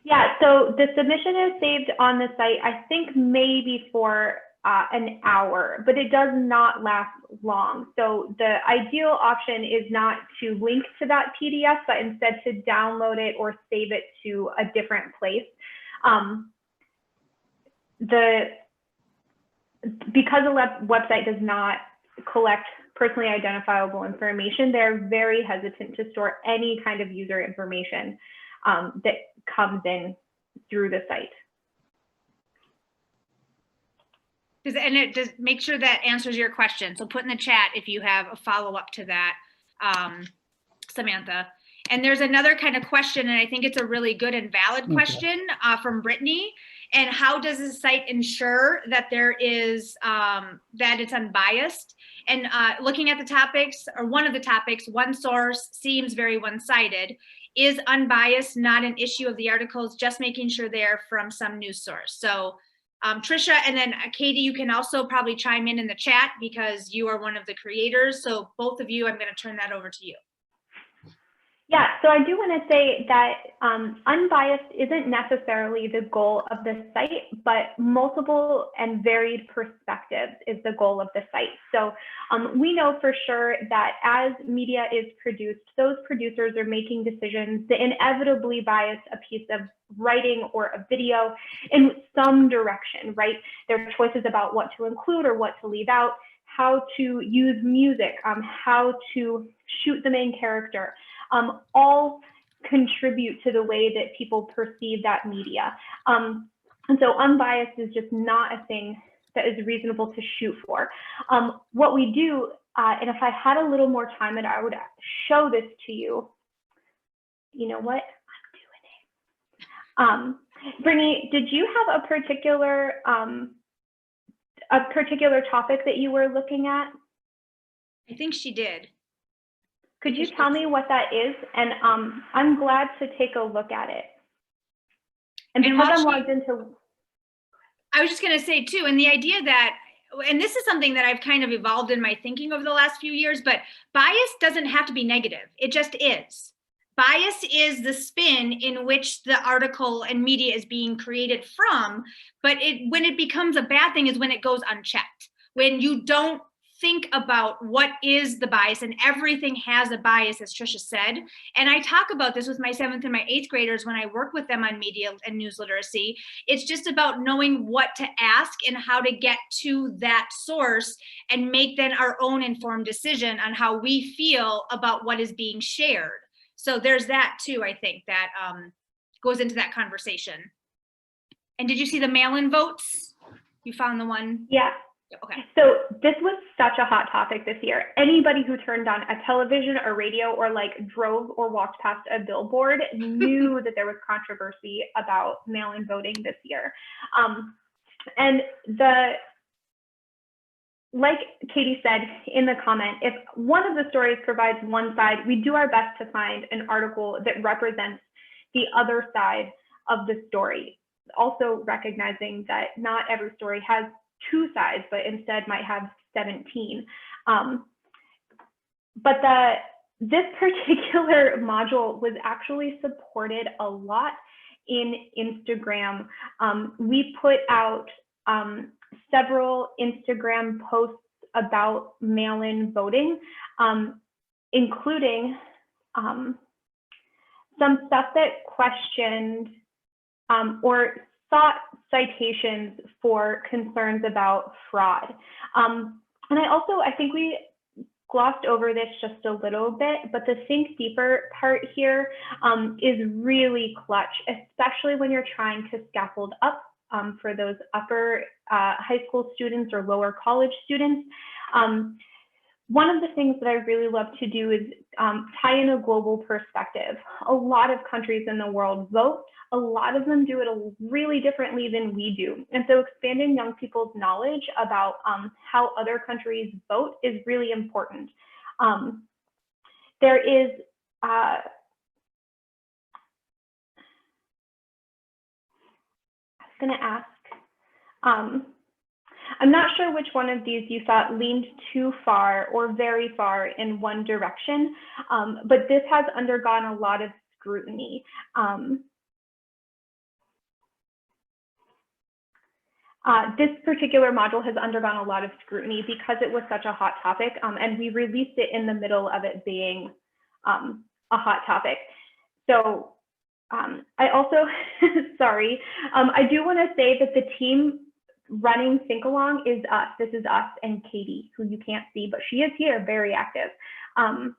Yeah, so the submission is saved on the site, I think maybe for an hour, but it does not last long. So the ideal option is not to link to that PDF, but instead to download it or save it to a different place. Because the website does not collect personally identifiable information, they're very hesitant to store any kind of user information that comes in through the site. Does make sure that answers your question. So put in the chat if you have a follow-up to that, Samantha. And there's another kind of question, and I think it's a really good and valid question from Brittany. And how does the site ensure that there is, that it's unbiased? And looking at the topics, or one of the topics, one source seems very one-sided. Is unbiased not an issue of the articles, just making sure they're from some news source? So Trisha, and then Katie, you can also probably chime in the chat because you are one of the creators. So both of you, I'm going to turn that over to you. Yeah, so I do want to say that unbiased isn't necessarily the goal of the site, but multiple and varied perspectives is the goal of the site. So we know for sure that as media is produced, those producers are making decisions that inevitably bias a piece of writing or a video in some direction, right? There are choices about what to include or what to leave out, how to use music, how to shoot the main character. All contribute to the way that people perceive that media. And so unbiased is just not a thing that is reasonable to shoot for. What we do, and if I had a little more time, and I would show this to you. You know what? I'm doing it. Brittany, did you have a particular topic that you were looking at? I think she did. Could you tell me what that is? And I'm glad to take a look at it. And because I'm logged into... I was just going to say too, and the idea that, and this is something that I've kind of evolved in my thinking over the last few years, but bias doesn't have to be negative. It just is. Bias is the spin in which the article and media is being created from, but when it becomes a bad thing is when it goes unchecked. When you don't think about what is the bias, and everything has a bias, as Trisha said. And I talk about this with my 7th and my 8th graders when I work with them on media and news literacy. It's just about knowing what to ask and how to get to that source and make then our own informed decision on how we feel about what is being shared. So there's that too, I think, that goes into that conversation. And did you see the mail-in votes? You found the one? Yeah. Okay. So this was such a hot topic this year. Anybody who turned on a television or radio or like drove or walked past a billboard knew that there was controversy about mail-in voting this year. And like Katie said in the comment, if one of the stories provides one side, we do our best to find an article that represents the other side of the story. Also recognizing that not every story has 2 sides, but instead might have 17. But this particular module was actually supported a lot in Instagram. We put out several Instagram posts about mail-in voting, including some stuff that questioned or sought citations for concerns about fraud. And I think we glossed over this just a little bit, but the think deeper part here is really clutch, especially when you're trying to scaffold up for those upper high school students or lower college students. One of the things that I really love to do is tie in a global perspective. A lot of countries in the world vote. A lot of them do it really differently than we do. And so expanding young people's knowledge about how other countries vote is really important. There is, I was gonna ask, I'm not sure which one of these you thought leaned too far or very far in one direction, but this has undergone a lot of scrutiny. This particular module has undergone a lot of scrutiny because it was such a hot topic, and we released it in the middle of it being a hot topic. So I also, sorry, I do want to say that the team running Thinkalong is us. This is us and Katie, who you can't see, but she is here, very active. And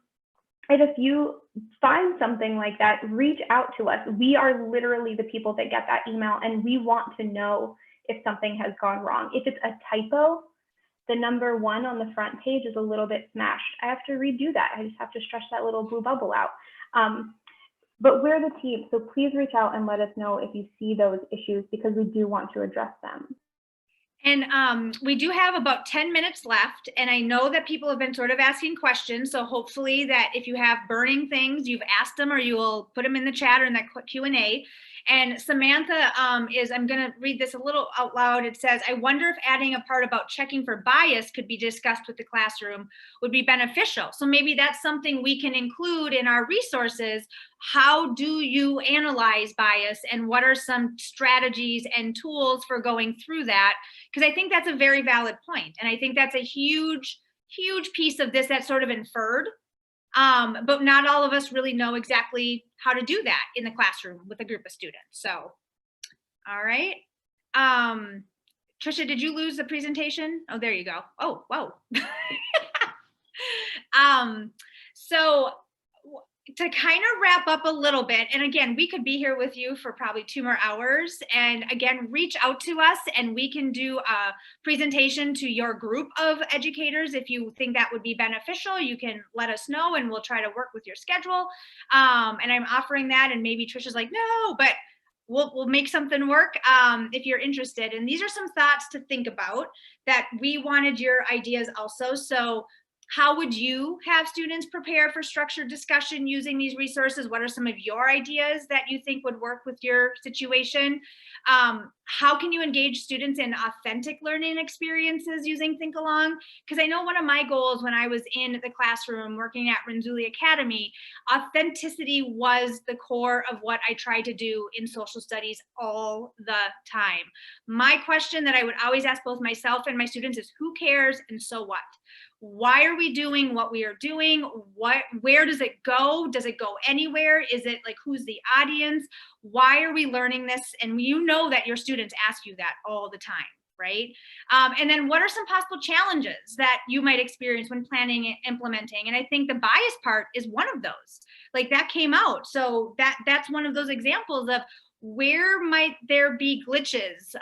if you find something like that, reach out to us. We are literally the people that get that email, and we want to know if something has gone wrong. If it's a typo, the number 1 on the front page is a little bit smashed. I have to redo that. I just have to stretch that little blue bubble out. But we're the team, so please reach out and let us know if you see those issues, because we do want to address them. And we do have about 10 minutes left, and I know that people have been sort of asking questions, so hopefully that if you have burning things, you've asked them, or you will put them in the chat or in that Q&A. And Samantha I'm going to read this a little out loud. It says, I wonder if adding a part about checking for bias could be discussed with the classroom would be beneficial. So maybe that's something we can include in our resources. How do you analyze bias, and what are some strategies and tools for going through that? Because I think that's a very valid point. And I think that's a huge, huge piece of this that's sort of inferred. But not all of us really know exactly how to do that in the classroom with a group of students. So, all right. Trisha, did you lose the presentation? Oh, there you go. Oh, whoa. So to kind of wrap up a little bit, and again, we could be here with you for probably 2 more hours, and again, reach out to us and we can do a presentation to your group of educators. If you think that would be beneficial, you can let us know and we'll try to work with your schedule. And I'm offering that, and maybe Trisha's like, no, but we'll make something work if you're interested. And these are some thoughts to think about that we wanted your ideas also. So how would you have students prepare for structured discussion using these resources? What are some of your ideas that you think would work with your situation? How can you engage students in authentic learning experiences using Thinkalong? Because I know one of my goals when I was in the classroom working at Renzulli Academy, authenticity was the core of what I tried to do in social studies all the time. My question that I would always ask both myself and my students is, who cares and so what? Why are we doing what we are doing? Where does it go? Does it go anywhere? Is it like, who's the audience? Why are we learning this? And you know that your students ask you that all the time, right? And then what are some possible challenges that you might experience when planning and implementing? And I think the bias part is one of those. Like that came out. So that's one of those examples of where might there be glitches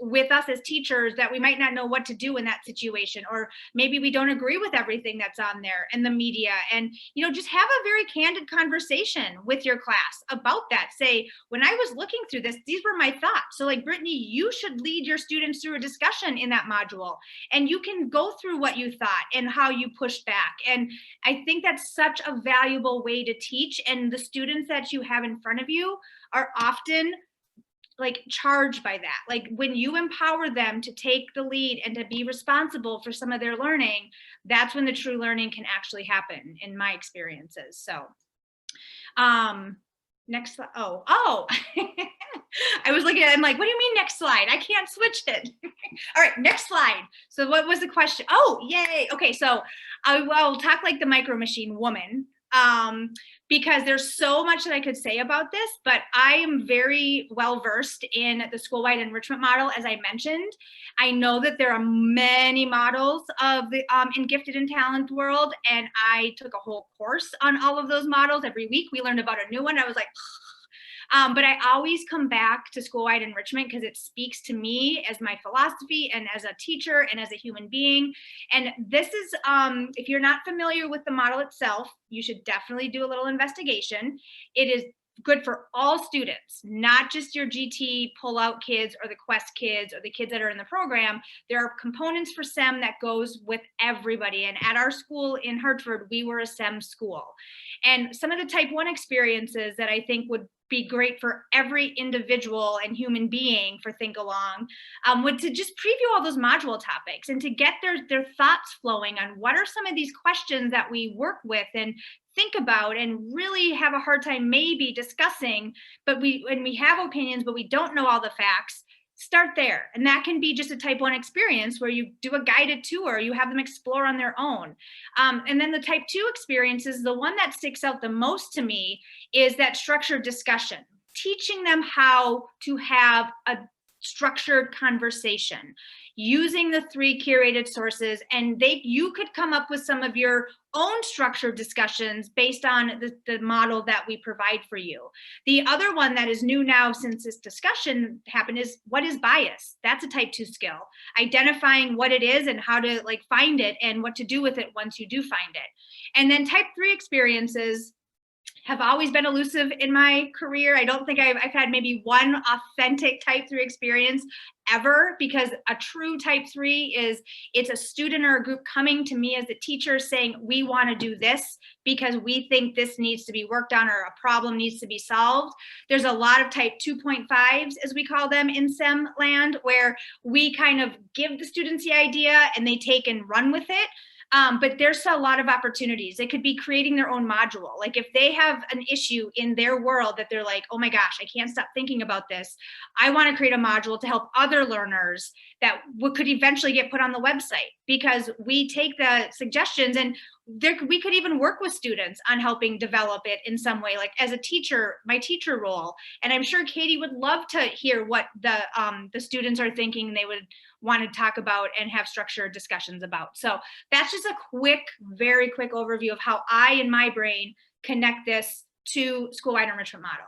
with us as teachers that we might not know what to do in that situation, or maybe we don't agree with everything that's on there and the media. And, you know, just have a very candid conversation with your class about that. Say, when I was looking through this, these were my thoughts. So like, Brittany, you should lead your students through a discussion in that module, and you can go through what you thought and how you pushed back. And I think that's such a valuable way to teach. And the students that you have in front of you are often like charged by that. Like when you empower them to take the lead and to be responsible for some of their learning, that's when the true learning can actually happen in my experiences. So next slide. Oh, I was looking at it, I'm like, what do you mean next slide? I can't switch it. All right, next slide. So what was the question? Oh, yay. Okay, so I'll talk like the micro machine woman. Because there's so much that I could say about this, but I am very well versed in the Schoolwide Enrichment model, as I mentioned. I know that there are many models of the in gifted and talent world, and I took a whole course on all of those models. Every week we learned about a new one. I was like, but I always come back to Schoolwide Enrichment because it speaks to me as my philosophy and as a teacher and as a human being. And this is, if you're not familiar with the model itself, you should definitely do a little investigation. It is good for all students, not just your GT pull-out kids or the Quest kids or the kids that are in the program. There are components for STEM that goes with everybody. And at our school in Hartford, we were a STEM school. And some of the type 1 experiences that I think would be great for every individual and human being for Thinkalong would to just preview all those module topics and to get their thoughts flowing on what are some of these questions that we work with and think about and really have a hard time maybe discussing, but when we have opinions, but we don't know all the facts. Start there. And that can be just a type 1 experience where you do a guided tour, you have them explore on their own. And then the type 2 experiences, the one that sticks out the most to me is that structured discussion, teaching them how to have a structured conversation. using the 3 curated sources, and you could come up with some of your own structured discussions based on the model that we provide for you. The other one that is new now since this discussion happened is, what is bias? That's a type 2 skill. Identifying what it is and how to like find it and what to do with it once you do find it. And then type 3 experiences have always been elusive in my career. I don't think I've had maybe one authentic type 3 experience ever, because a true type 3 is, it's a student or a group coming to me as a teacher saying, we want to do this because we think this needs to be worked on or a problem needs to be solved. There's a lot of type 2.5s, as we call them in STEM land, where we kind of give the students the idea and they take and run with it. But there's a lot of opportunities. It could be creating their own module. Like if they have an issue in their world that they're like, oh my gosh, I can't stop thinking about this. I want to create a module to help other learners that could eventually get put on the website, because we take the suggestions and we could even work with students on helping develop it in some way, like as a teacher, my teacher role. And I'm sure Katie would love to hear what the students are thinking they would want to talk about and have structured discussions about. So that's just a quick, very quick overview of how I, in my brain, connect this to Schoolwide Enrichment model.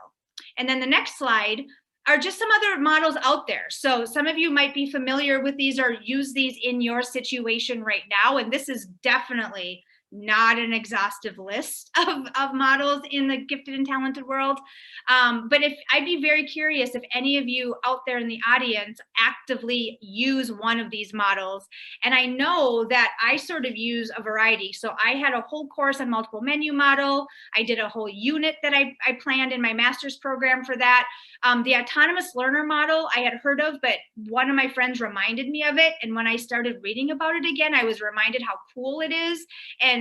And then the next slide are just some other models out there. So some of you might be familiar with these or use these in your situation right now. And this is definitely not an exhaustive list of models in the gifted and talented world. But I'd be very curious if any of you out there in the audience actively use one of these models. And I know that I sort of use a variety. So I had a whole course on multiple menu model. I did a whole unit that I planned in my master's program for that. The autonomous learner model I had heard of, but one of my friends reminded me of it. And when I started reading about it again, I was reminded how cool it is. And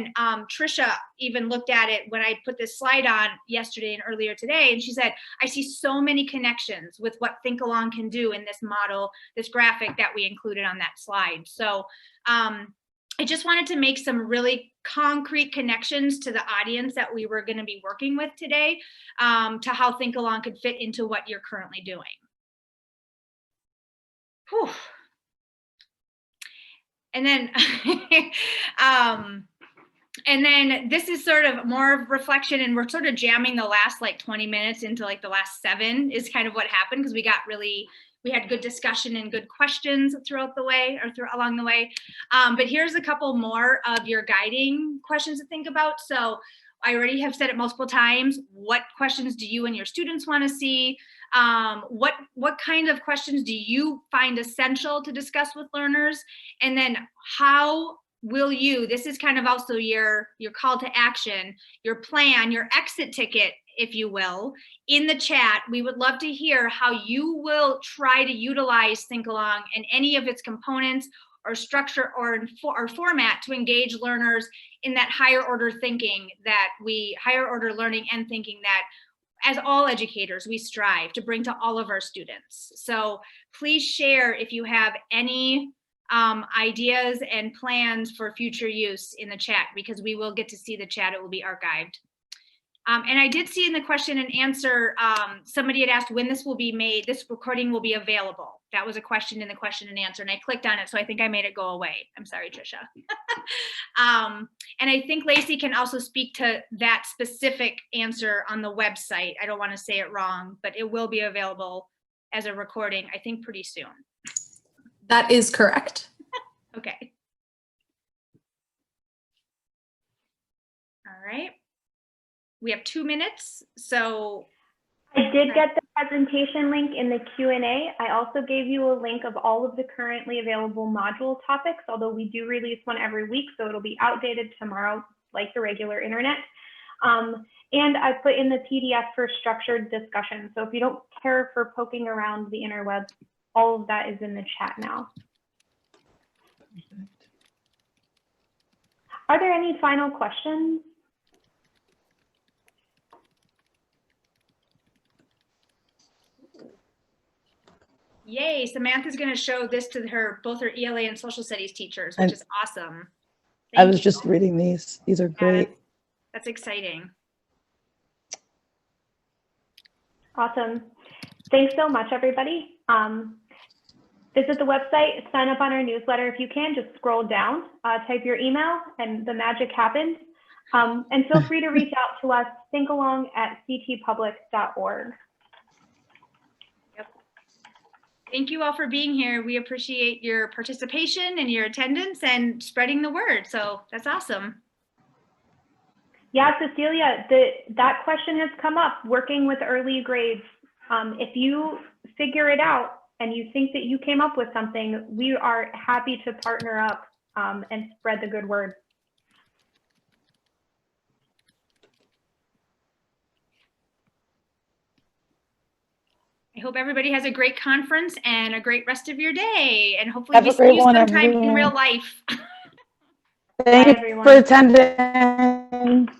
Trisha even looked at it when I put this slide on yesterday and earlier today. And she said, I see so many connections with what Thinkalong can do in this model, this graphic that we included on that slide. So I just wanted to make some really concrete connections to the audience that we were going to be working with today, to how Thinkalong could fit into what you're currently doing. Whew. And then, and then this is sort of more of reflection, and we're sort of jamming the last like 20 minutes into like the last 7 is kind of what happened, because we had good discussion and good questions throughout the way, or along the way. But here's a couple more of your guiding questions to think about. So I already have said it multiple times. What questions do you and your students want to see? What kind of questions do you find essential to discuss with learners? And then how will you, this is kind of also your call to action, your plan, your exit ticket, if you will, in the chat. We would love to hear how you will try to utilize Thinkalong and any of its components or structure or format to engage learners in that higher order thinking higher order learning and thinking that as all educators, we strive to bring to all of our students. So please share if you have any ideas and plans for future use in the chat, because we will get to see the chat. It will be archived. And I did see in the question and answer, somebody had asked when this will be made, this recording will be available. That was a question in the question and answer, and I clicked on it, so I think I made it go away. I'm sorry, Trisha. And I think Lacey can also speak to that specific answer on the website. I don't want to say it wrong, but it will be available as a recording, I think, pretty soon. That is correct. Okay. All right. We have 2 minutes, so. I did get the presentation link in the Q&A. I also gave you a link of all of the currently available module topics, although we do release one every week, so it'll be outdated tomorrow, like the regular internet. And I put in the PDF for structured discussion. So if you don't care for poking around the interwebs, all of that is in the chat now. Are there any final questions? Yay, Samantha's going to show this to both her ELA and social studies teachers, which is awesome. I was just reading these. These are great. That's exciting. Awesome. Thanks so much, everybody. Visit the website, sign up on our newsletter if you can, just scroll down, type your email, and the magic happens. And feel free to reach out to us, thinkalong@ctpublic.org. Yep. Thank you all for being here. We appreciate your participation and your attendance and spreading the word. So that's awesome. Yeah, Cecilia, that question has come up, working with early grades. If you figure it out and you think that you came up with something, we are happy to partner up and spread the good word. I hope everybody has a great conference and a great rest of your day. And hopefully Have we a see great you one, sometime in everyone. real life. Thank Bye, you everyone. for attending.